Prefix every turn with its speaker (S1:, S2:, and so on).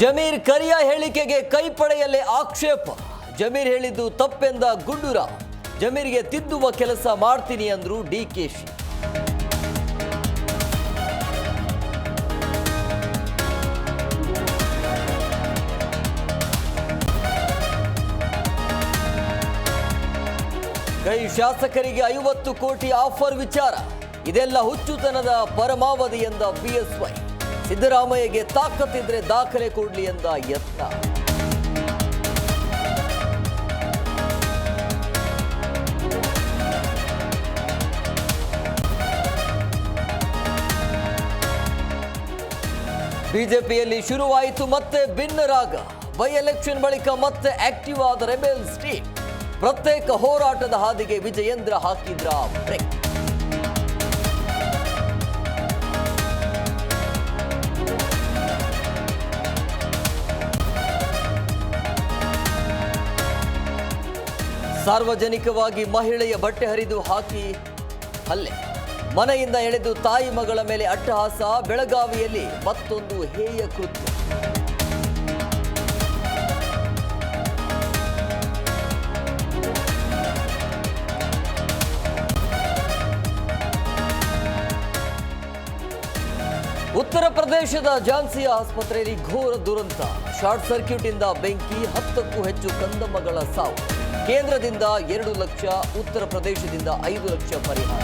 S1: ಜಮೀರ್ ಕರಿಯ ಹೇಳಿಕೆಗೆ ಕೈ ಪಡೆಯಲೇ ಆಕ್ಷೇಪ. ಜಮೀರ್ ಹೇಳಿದ್ದು ತಪ್ಪೆಂದ ಗುಂಡೂರಾವ್. ಜಮೀರ್ಗೆ ತಿದ್ದುವ ಕೆಲಸ ಮಾಡ್ತೀನಿ ಅಂದ್ರು ಡಿಕೆಶಿ. ಕೈ ಶಾಸಕರಿಗೆ 50 ಕೋಟಿ ಆಫರ್ ವಿಚಾರ, ಇದೆಲ್ಲ ಹುಚ್ಚುತನದ ಪರಮಾವಧಿ ಎಂದ ಬಿಎಸ್ವೈ. ಸಿದ್ದರಾಮಯ್ಯಗೆ ತಾಕತ್ತಿದ್ರೆ ದಾಖಲೆ ಕೊಡ್ಲಿ ಎಂದ ಯತ್ನ. ಬಿಜೆಪಿಯಲ್ಲಿ ಶುರುವಾಯಿತು ಮತ್ತೆ ಭಿನ್ನ ರಾಗ. ಬೈ ಎಲೆಕ್ಷನ್ ಬಳಿಕ ಮತ್ತೆ ಆಕ್ಟಿವ್ ಆದ ರೆಬೆಲ್ಸ್ ಟೀಮ್. ಪ್ರತ್ಯೇಕ ಹೋರಾಟದ ಹಾದಿಗೆ ವಿಜಯೇಂದ್ರ ಹಾಕಿದ್ರ ಬ್ರೇಕ್. ಸಾರ್ವಜನಿಕವಾಗಿ ಮಹಿಳೆಯ ಬಟ್ಟೆ ಹರಿದು ಹಾಕಿ ಹಲ್ಲೆ, ಮನೆಯಿಂದ ಎಳೆದು ತಾಯಿ ಮಗಳ ಮೇಲೆ ಅಟ್ಟಹಾಸ. ಬೆಳಗಾವಿಯಲ್ಲಿ ಮತ್ತೊಂದು ಹೇಯ ಕೃತ್ಯ. ಉತ್ತರ ಪ್ರದೇಶದ ಝಾನ್ಸಿಯ ಆಸ್ಪತ್ರೆಯಲ್ಲಿ ಘೋರ ದುರಂತ. ಶಾರ್ಟ್ ಸರ್ಕ್ಯೂಟ್ ಇಂದ ಬೆಂಕಿ, 10ಕ್ಕೂ ಹೆಚ್ಚು ಕಂದಮ್ಮಗಳ ಸಾವು. ಕೇಂದ್ರದಿಂದ 2 ಲಕ್ಷ, ಉತ್ತರ ಪ್ರದೇಶದಿಂದ 5 ಲಕ್ಷ ಪರಿಹಾರ.